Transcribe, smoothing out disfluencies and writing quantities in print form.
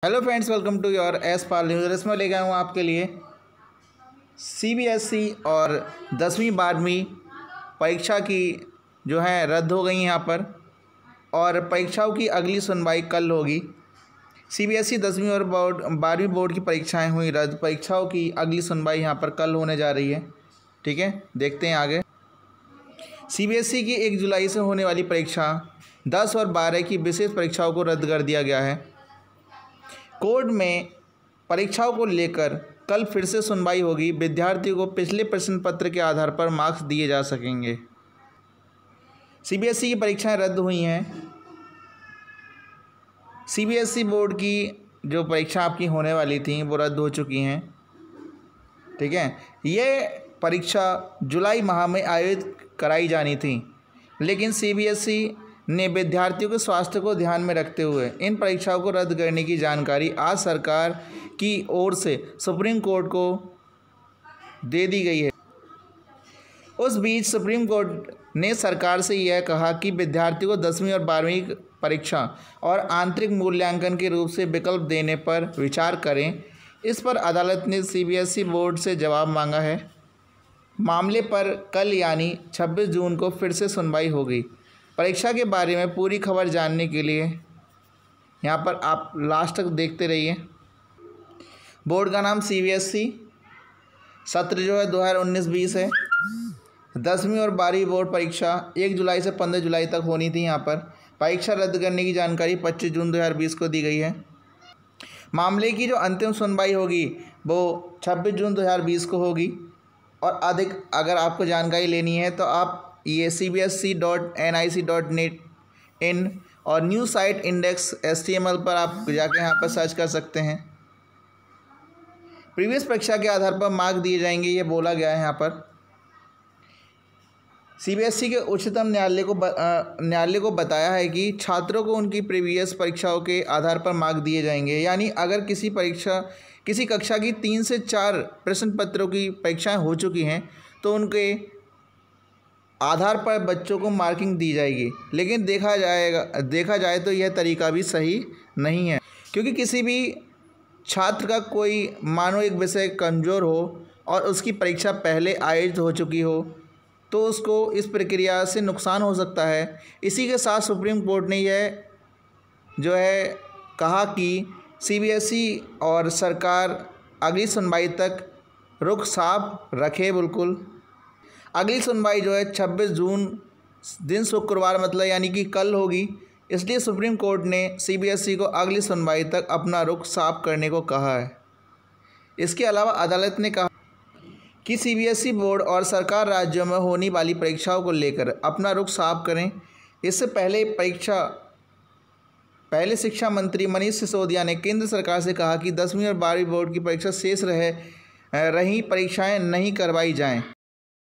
Hello friends, welcome to your S Pal news. इसमें ले गया हूँ आपके लिए सीबीएसई और 10वीं 12वीं परीक्षा की जो है रद्द हो गई यहाँ पर, और परीक्षाओं की अगली सुनवाई कल होगी। सीबीएसई 10वीं और 12वीं बोर्ड की परीक्षाएं हुई रद्द। परीक्षाओं की अगली सुनवाई यहाँ पर कल होने जा रही है। ठीक है, देखते हैं आगे। सीबीएसई की 1 जुलाई से होने वाली परीक्षा 10 और 12 की विशेष परीक्षाओं को रद्द कर दिया गया है। कोर्ट में परीक्षाओं को लेकर कल फिर से सुनवाई होगी। विद्यार्थियों को पिछले प्रश्न पत्र के आधार पर मार्क्स दिए जा सकेंगे। सीबीएसई की परीक्षाएं रद्द हुई हैं। सीबीएसई बोर्ड की जो परीक्षा आपकी होने वाली थी वो रद्द हो चुकी हैं। ठीक है, ये परीक्षा जुलाई माह में आयोजित कराई जानी थी, लेकिन सीबीएसई ने विद्यार्थियों के स्वास्थ्य को ध्यान में रखते हुए इन परीक्षाओं को रद्द करने की जानकारी आज सरकार की ओर से सुप्रीम कोर्ट को दे दी गई है। उस बीच सुप्रीम कोर्ट ने सरकार से यह कहा कि विद्यार्थियों को 10वीं और 12वीं परीक्षा और आंतरिक मूल्यांकन के रूप से विकल्प देने पर विचार करें। इस पर अदालत ने सीबीएसई बोर्ड से जवाब मांगा है। मामले पर कल यानी 26 जून को फिर से सुनवाई होगी। परीक्षा के बारे में पूरी खबर जानने के लिए यहाँ पर आप लास्ट तक देखते रहिए। बोर्ड का नाम सीबीएसई, सत्र जो है 2019-20 है। 10वीं और 12वीं बोर्ड परीक्षा 1 जुलाई से 15 जुलाई तक होनी थी। यहाँ पर परीक्षा रद्द करने की जानकारी 25 जून 2020 को दी गई है। मामले की जो अंतिम सुनवाई होगी वो 26 जून 2020 को होगी। और अधिक अगर आपको जानकारी लेनी है तो आप ये cbsc.nic.in और न्यूज़ साइट इंडेक्स HTML पर आप जाके यहाँ पर सर्च कर सकते हैं। प्रीवियस परीक्षा के आधार पर मार्क दिए जाएंगे, ये बोला गया है यहाँ पर। सीबीएसई के उच्चतम न्यायालय को बताया है कि छात्रों को उनकी प्रीवियस परीक्षाओं के आधार पर मार्क दिए जाएंगे। यानी अगर किसी कक्षा की 3 से 4 प्रश्न पत्रों की परीक्षाएं हो चुकी हैं तो उनके आधार पर बच्चों को मार्किंग दी जाएगी। लेकिन देखा जाए तो यह तरीका भी सही नहीं है, क्योंकि किसी भी छात्र का कोई मानो एक विषय कमज़ोर हो और उसकी परीक्षा पहले आयोजित हो चुकी हो तो उसको इस प्रक्रिया से नुकसान हो सकता है। इसी के साथ सुप्रीम कोर्ट ने यह जो है कहा कि सीबीएसई और सरकार अगली सुनवाई तक रुख साफ रखे। बिल्कुल अगली सुनवाई जो है 26 जून दिन शुक्रवार मतलब यानी कि कल होगी। इसलिए सुप्रीम कोर्ट ने सीबीएसई को अगली सुनवाई तक अपना रुख साफ करने को कहा है। इसके अलावा अदालत ने कहा कि सीबीएसई बोर्ड और सरकार राज्यों में होने वाली परीक्षाओं को लेकर अपना रुख साफ करें। इससे पहले शिक्षा मंत्री मनीष सिसोदिया ने केंद्र सरकार से कहा कि 10वीं और 12वीं बोर्ड की परीक्षा शेष रही परीक्षाएं नहीं करवाई जाएं।